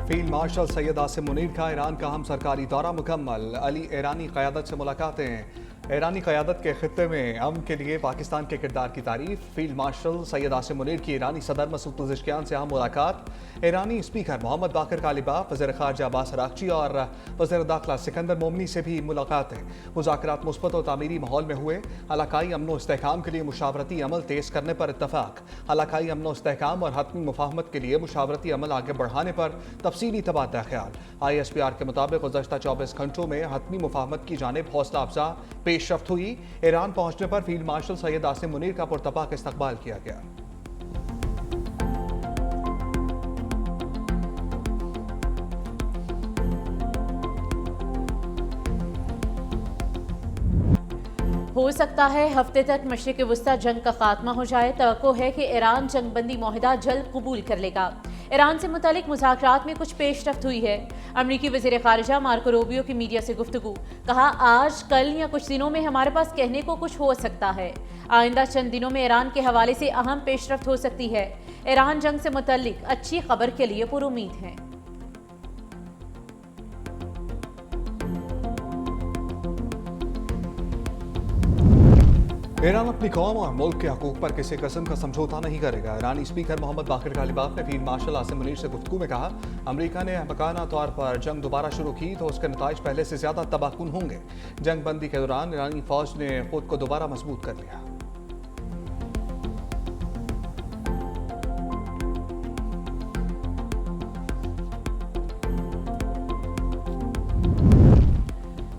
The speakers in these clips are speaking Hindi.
फील्ड मार्शल सैयद आसिम मुनीर का ईरान का हम सरकारी दौरा मुकम्मल। अली ईरानी क़यादत से मुलाकातें। ईरानी क़यादत के खित्ते में अमन के लिए पाकिस्तान के किरदार की तारीफ। फील्ड मार्शल सैयद आसिम मुनीर की ईरानी सदर मसूद पज़ेशकियान से अहम मुलाकात। ईरानी स्पीकर मोहम्मद बाकर कालिबाफ, वज़ीर ख़ारजा अब्बास अराग़ची और वज़ीर दाखिला सिकंदर मोमनी से भी मुलाकातें। मुज़ाकरात मुस्बत और तामीरी माहौल में हुए। इलाकाई अमन व इस्तेहकाम के लिए मुशावरती अमल तेज़ करने पर इत्तफ़ाक़। इलाकाई अमन व इस्तेहकाम और हतमी मुफाहमत के लिए मुशावरती अमल आगे बढ़ाने पर तफसीली तबादला ख्याल। ISPR के मुताबिक गुज़श्ता 24 घंटों में हतमी मुफाहमत की जानिब हौसला अफजा पेशरफ्त हुई। ईरान पहुंचने पर फील्ड मार्शल सैयद आसिम मुनीर का पुरतपाक इस्तकबाल किया गया। हो सकता है हफ्ते तक मशरिक़ वस्ता जंग का खात्मा हो जाए। तवक्को है कि ईरान जंग बंदी मुआहदा जल्द कबूल कर लेगा। ईरान से मुतालिक मुज़ाकरात में कुछ पेशरफ्त हुई है। अमरीकी वज़ीर ख़ारिजा मार्को रूबियो की मीडिया से गुफ्तगू। कहा, आज कल या कुछ दिनों में हमारे पास कहने को कुछ हो सकता है। आइंदा चंद दिनों में ईरान के हवाले से अहम पेशरफ्त हो सकती है। ईरान जंग से मुतालिक अच्छी खबर के लिए पुरुमीद है। ईरान अपनी कौम और मुल्क के हकूक पर किसी किस्म का समझौता नहीं करेगा। ईरानी स्पीकर मोहम्मद बाकर कालिबाफ ने फील्ड मार्शल आसिम मुनीर से गुफ्तगू में कहा, अमरीका ने अहमकाना तौर पर जंग दोबारा शुरू की तो उसके नताइज पहले से ज्यादा तबाहकुन होंगे। जंग बंदी के दौरान ईरानी फौज ने खुद को दोबारा मजबूत कर लिया।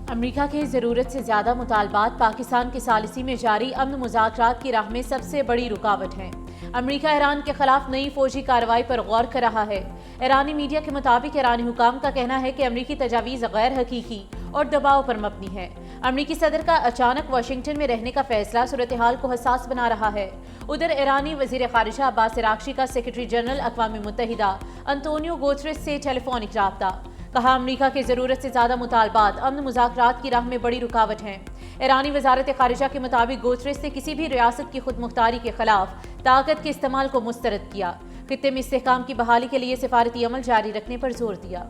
अमरीका के ज़रूरत से ज़्यादा मुतालबात पाकिस्तान की सालिसी में जारी अमन मुज़ाकरात की राह में सबसे बड़ी रुकावट हैं। अमरीका ईरान के खिलाफ नई फौजी कार्रवाई पर गौर कर रहा है। ईरानी मीडिया के मुताबिक ईरानी हुकाम का कहना है कि अमरीकी तजावीज़ गैर हकीकी और दबाव पर मबनी है। अमरीकी सदर का अचानक वाशिंगटन में रहने का फैसला सूरत हाल को हसास बना रहा है। उधर ईरानी वज़ीर ख़ारिजा अब्बास अराग़ची का सेक्रेटरी जनरल अक़वाम मुत्तहिदा अंतोनियो गुतेरेस से टेलीफोनिक राब्ता। कहा, अमरीका की ज़रूरत से ज़्यादा मुतालबात अमन मुज़ाकरात की राह में बड़ी रुकावट हैं। ईरानी वज़ारत ख़ारिजा के मुताबिक गुतेरेस ने किसी भी रियासत की खुद मुख्तारी के खिलाफ ताकत के इस्तेमाल को मुस्तरद किया। खित्ते में इस्तेहकाम की बहाली के लिए सिफारती अमल जारी रखने पर जोर दिया।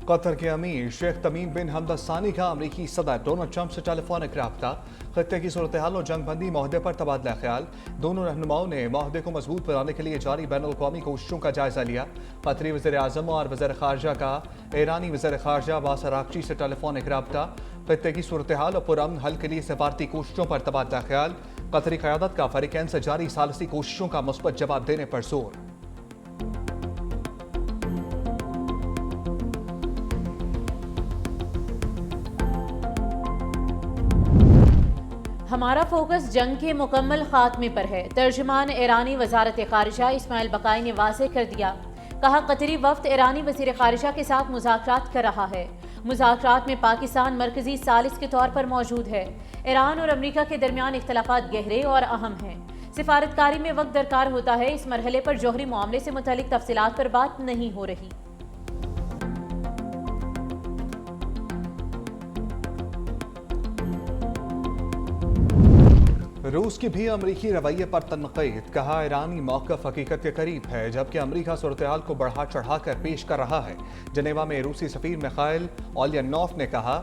कतर के अमीर शेख तमीम बिन हमद सानी का अमरीकी सदर डोनाल्ड ट्रंप से टेलीफोनिक रब्ता। खत्ते की सूरत हाल और जंग बंदी माहदे पर तबादला ख्याल। दोनों रहनुमाओं ने माहदे को मजबूत बनाने के लिए जारी बैनुल-अक़वामी कोशिशों का जायजा लिया। कतरी वज़ीर आज़म और वज़ीर ख़ारजा का ईरानी वज़ीर ख़ारजा अब्बास अराग़ची से टेलीफोनिक रब्ता। खत्ते की सूरत हाल और पुरअमन हल के लिए सिफारती कोशिशों पर तबादला ख्याल। कतरी क़यादत का फ़रीक़ैन से जारी सालिसी कोशिशों का मुस्बत जवाब देने पर जोर। हमारा फोकस जंग के मुकम्मल खात्मे पर है। तर्जुमान ईरानी वज़ारत ख़ारिजा इस्माइल बकाई ने वाज़ेह कर दिया। कहा, कतरी वफ़द ईरानी वज़ीर ख़ारिजा के साथ मुज़ाकरात कर रहा है। मुज़ाकरात में पाकिस्तान मरकज़ी सालिस के तौर पर मौजूद है। ईरान और अमरीका के दरमियान इख्तलाफात गहरे और अहम हैं। सिफारतकारी में वक्त दरकार होता है। इस मरहले पर जौहरी मामले से मुतल्लिक तफसीलात पर बात नहीं हो रही। रूस की भी अमरीकी रवैये पर तनक़ीद। कहा, ईरानी मौक़िफ़ हकीकत के करीब है जबकि अमरीका सूरत हाल को बढ़ा चढ़ा कर पेश कर रहा है। जनेवा में रूसी सफ़ीर मिखाइल ओलियनोफ ने कहा,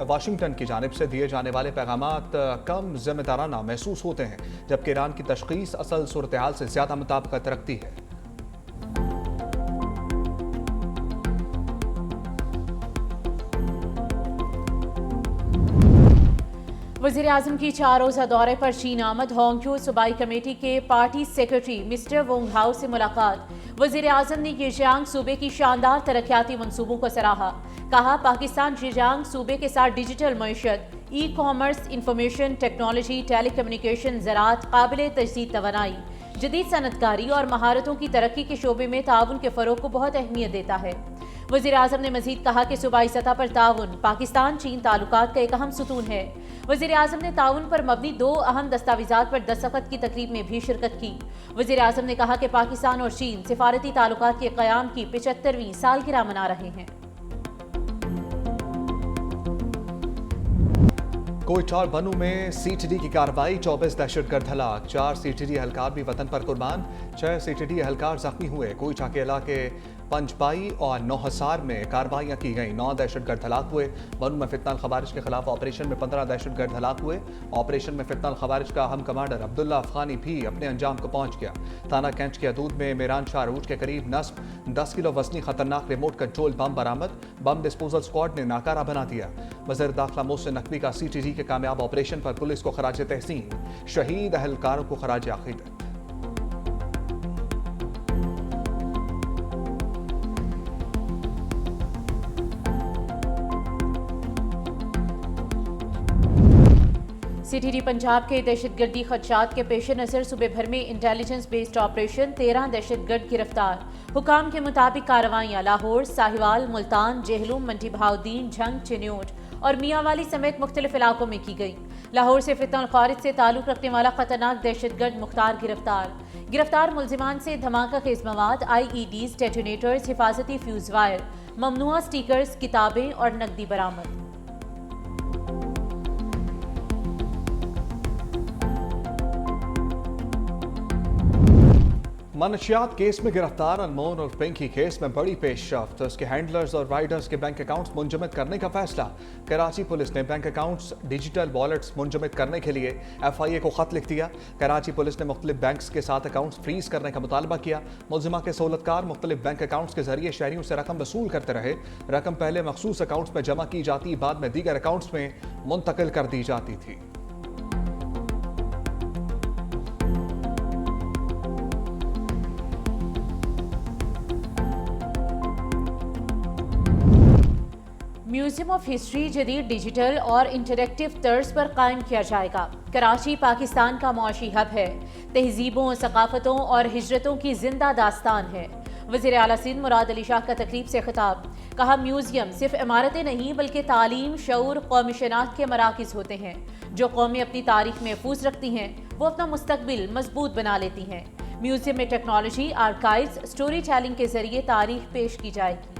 वाशिंगटन की जानिब से दिए जाने वाले पैगामात कम ज़िम्मेदाराना महसूस होते हैं जबकि ईरान की तशख़ीस असल सूरत हाल से ज़्यादा मुताबिकत रखती है। वज़ीर आज़म की 4 रोज़ा दौरे पर चीन आमद। होंगक्यो सूबाई कमेटी के party secretary mister Wong how से मुलाकात। वज़ीर आज़म ने ज़ेजियांग सूबे की शानदार तरक्याती मंसूबों को सराहा। कहा, पाकिस्तान ज़ेजियांग सूबे के साथ डिजिटल मईशत, e commerce, information technology, telecommunication, ज़राअत, काबिल तजदीद तवानाई, जदीद सनतकारी और महारतों की तरक्की के शोबे में ताउन के फ़रोग़ को बहुत अहमियत देता है। वज़ीर आज़म ने मज़ीद कहा कि सूबाई सतह पर ताउन पाकिस्तान चीन ताल्लुकात का एक अहम सुतून है। वज़ीर आज़म ने ताउन पर मबनी 2 अहम दस्तावेज़ात पर दस्तखत की तकरीब में भी शिरकत की। वज़ीर आज़म ने कहा कि पाकिस्तान और चीन सिफारती ताल्लुकात के क़याम की 75वीं सालगिरह मना रहे हैं। कोयटा और बनू में सीटीडी की कार्रवाई, 24 दहशतगर्द हलाक, 4 सीटीडी एहलकार भी वतन पर कुर्बान, 6 सीटीडी एहलकार जख्मी हुए। कोयटा के इलाके पंजपाई और नौहसार में कार्रवाइयां की गई, 9 दहशतगर्द हलाक हुए। बनू में फितनल खवारिज के खिलाफ ऑपरेशन में 15 दहशतगर्द हलाक हुए। ऑपरेशन में फितनल खवारिज का अहम कमांडर अब्दुल्ला अफगानी भी अपने अंजाम को पहुंच गया। थाना कैंच के हदूद में मेरान शाह रूट के करीब नस्ब 10 किलो वजनी खतरनाक रिमोट कंट्रोल बम बरामद, बम डिस्पोजल स्क्वाड ने नाकारा बना दिया। वज़ीर दाखिला मोहसिन नकवी का सीटीडी के कामयाब ऑपरेशन पर पुलिस को खराज तहसीन, शहीद अहलकारों को खराज अकीदत। सीटीडी पंजाब के दहशतगर्दी खदशात के पेश नज़र सूबे भर में इंटेलिजेंस बेस्ड ऑपरेशन, 13 दहशतगर्द गिरफ्तार। हुकाम के मुताबिक कार्रवाइयाँ लाहौर, साहिवाल, मुल्तान, जेहलूम, मंडी बहाउद्दीन, झंग, चिन्योट और मियांवाली समेत मुख्तलिफ इलाकों में की गई। लाहौर से फितनल खारिज से ताल्लुक रखने वाला खतरनाक दहशतगर्द मुख्तार गिरफ्तार मुलजिमान से धमाका खेज मवाद, IEDs, डेटोनेटर्स, हिफाजती फ्यूज वायर, ममनुआ स्टिकर्स, किताबें और नकदी बरामद। मनशियात केस में गिरफ्तार अनमोल और पिंकी केस में बड़ी पेशरफ्त, उसके हैंडलर्स और राइडर्स के बैंक अकाउंट्स मुंजमद करने का फैसला। कराची पुलिस ने बैंक अकाउंट्स, डिजिटल वॉलेट्स मुंजमद करने के लिए FIA को खत लिख दिया। कराची पुलिस ने मुख्तलिफ बैंक्स के साथ अकाउंट्स फ्रीज करने का मुतालबा किया। मुलजिमा के सहूलतकार मुख्तलिफ बैंक अकाउंट्स के जरिए शहरियों से रकम वसूल करते रहे। रकम पहले मखसूस अकाउंट्स में जमा की जाती, बाद में दीगर अकाउंट्स में मुंतकिल कर दी जाती थी। म्यूजियम ऑफ हिस्ट्री जदीद डिजिटल और इंटरेक्टिव तर्ज पर कायम किया जाएगा। कराची पाकिस्तान का मुआशी हब है, तहजीबों, सकाफतों और हिजरतों की जिंदा दास्तान है। वज़ीर आला सिंध मुराद अली शाह का तकरीब से खिताब, कहा म्यूजियम सिर्फ इमारतें नहीं बल्कि तालीम, शऊर, कौमी शनाख्त के मराकिज़ होते हैं। जो कौमें अपनी तारीख महफूज रखती हैं वो अपना मुस्तकबिल मजबूत बना लेती हैं। म्यूजियम में टेक्नोलॉजी, आर्काइव्स, स्टोरी टेलिंग के जरिए तारीख पेश की जाएगी।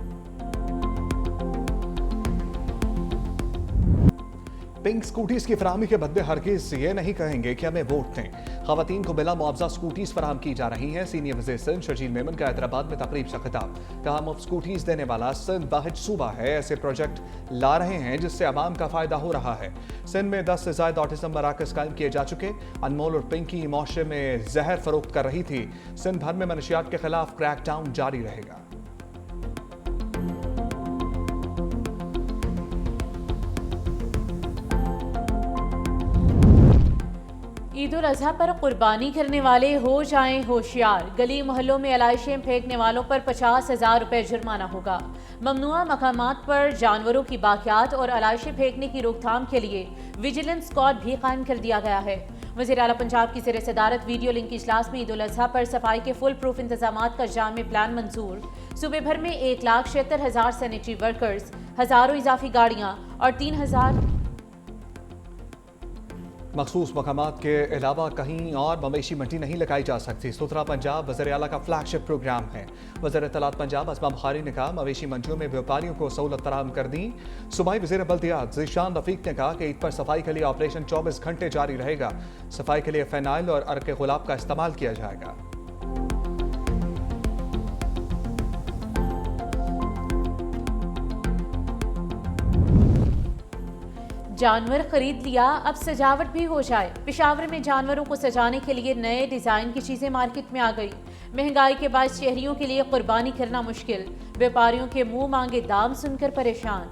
पिंक स्कूटीज की फराहमी के बदले हरगिज ये नहीं कहेंगे कि हमें वोट दें। खवातीन को बिला मुआवजा स्कूटीज फराहम की जा रही हैं। सीनियर वज़ीर सिंध शजील मेमन का हैदराबाद में तकरीब से खिताब, कहा मुफ्त स्कूटीज देने वाला सिंध वाहिद सूबा है। ऐसे प्रोजेक्ट ला रहे हैं जिससे आवाम का फायदा हो रहा है। सिंध में 10 से ज़ायद ऑटिज्म मराकज़ कायम किए जा चुके। अनमोल और पिंकी मुआशरे में जहर फरोख्त कर रही थी। सिंध भर में मनशियात के खिलाफ क्रैकडाउन जारी रहेगा। ईद उल अजहा पर कुर्बानी करने वाले हो जाएं होशियार, गली मोहल्लों में अलाइशें फेंकने वालों पर 50,000 रुपये जुर्माना होगा। ममनुआ मकामात पर जानवरों की बाकियात और अलाइशें फेंकने की रोकथाम के लिए विजिलेंस स्क्वाड भी कायम कर दिया गया है। वज़ीर आला पंजाब की ज़ेर सदारत वीडियो लिंक इजलास में ईद उल अजहा पर सफाई के फुल प्रूफ इंतजामात का जामे प्लान मंजूर। सूबे भर में 1,76,000 सैनिटरी वर्कर्स, हज़ारों इजाफी गाड़ियाँ और 3,000 मखसूस मकामात के अलावा कहीं और मवेशी मंडी नहीं लगाई जा सकती। सुथरा पंजाब वज़ीर आला का फ्लैगशिप प्रोग्राम है। वज़ीर इत्तलात पंजाब असमा बुखारी ने कहा मवेशी मंडियों में व्यापारियों को सहूलत फराहम कर दी। सूबाई वज़ीर बल्दियात ज़ीशान रफ़ीक ने कहा कि ईद पर सफाई के लिए ऑपरेशन 24 घंटे जारी रहेगा। सफाई के लिए फ़ेनाइल और अर्क गुलाब का इस्तेमाल किया जाएगा। जानवर खरीद लिया, अब सजावट भी हो जाए। पेशावर में जानवरों को सजाने के लिए नए डिजाइन की चीजें मार्केट में आ गई। महंगाई के बाद शहरियों के लिए कुर्बानी करना मुश्किल, व्यापारियों के मुंह मांगे दाम सुनकर परेशान।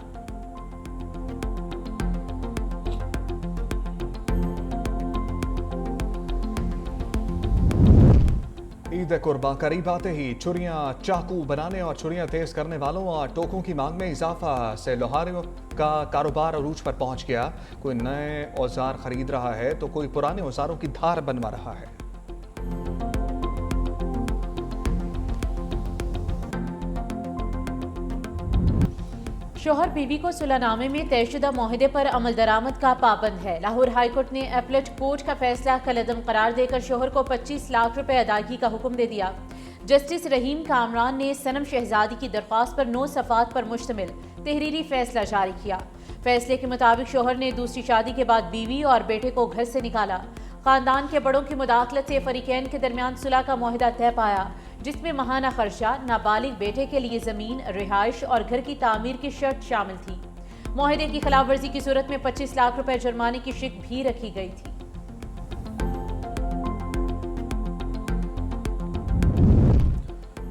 ईद कुर्बान करीब आते ही छुरियां, चाकू बनाने और छुरियां तेज करने वालों और टोकों की मांग में इजाफा से लोहारियों का कारोबार अरूज पर पहुंच गया। कोई नए औजार खरीद रहा है तो कोई पुराने औजारों की धार बनवा रहा है। शोहर बीवी को सुलहनामे में तयशुदा मुआहदे पर अमल दरामद का पाबंद है। लाहौर हाईकोर्ट ने अपीलेट कोर्ट का फैसला कलअदम करार देकर शोहर को 25 लाख रुपए अदायगी का हुक्म दे दिया। जस्टिस रहीम कामरान ने सनम शहजादी की दरख्वास्त पर 9 सफ़ात पर मुश्तमिल तहरीरी फैसला जारी किया। फैसले के मुताबिक शोहर ने दूसरी शादी के बाद बीवी और बेटे को घर से निकाला। खानदान के बड़ों की मुदाखलत से फरीकैन के दरमियान सुलह का मुआहदा तय पाया, जिसमें महाना खर्चा, नाबालिग बेटे के लिए जमीन, रिहाइश और घर की तामीर की शर्त शामिल थी। मुआहदे की खिलाफ वर्जी की सूरत में 25 लाख रुपए जुर्माने की शिक भी रखी गई थी।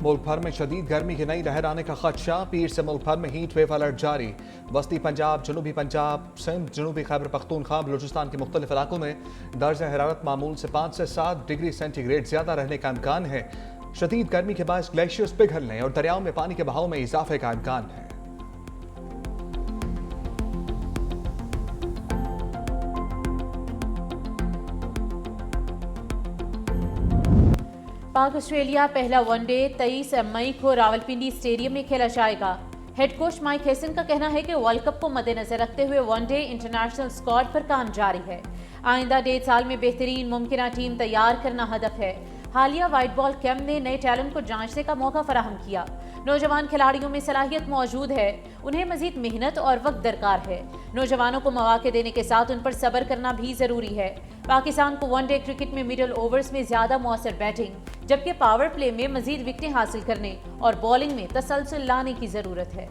मुल्क भर में शदीद गर्मी की नई लहर आने का खदशा। पीर से मुल्क भर में हीट वेव अलर्ट जारी। वस्ती पंजाब, जनूबी पंजाब, सिंध, जनूबी खैबर पख्तूनख्वा, बलूचिस्तान के मुख्तलिफ इलाकों में दर्ज हरारत मामूल से 5 से 7 डिग्री सेंटीग्रेड ज्यादा रहने का इम्कान है। शदीद गर्मी के बायस ग्लेशियर्स पिघलने और दरियाओं में पानी के बहाव में इजाफे का इम्कान है। पाक ऑस्ट्रेलिया पहला वनडे 23 मई को रावलपिंडी स्टेडियम में खेला जाएगा। हेड कोच माइक हेसन का कहना है कि वर्ल्ड कप को मद्देनजर रखते हुए वनडे इंटरनेशनल स्क्वाड पर काम जारी है। आइंदा 1.5 साल में बेहतरीन मुमकिन टीम तैयार करना हदफ है। हालिया वाइट बॉल कैंप ने नए टैलेंट को जांचने का मौका फराहम किया। नौजवान खिलाड़ियों में सलाहियत मौजूद है, उन्हें मजीद मेहनत और वक्त दरकार है। नौजवानों को मौके देने के साथ उन पर सब्र करना भी जरूरी है। पाकिस्तान को वनडे क्रिकेट में मिडल ओवर्स में ज्यादा मौसर बैटिंग, जबकि पावर प्ले में मजीद विकेटें हासिल करने और बॉलिंग में तसलसल लाने की जरूरत है।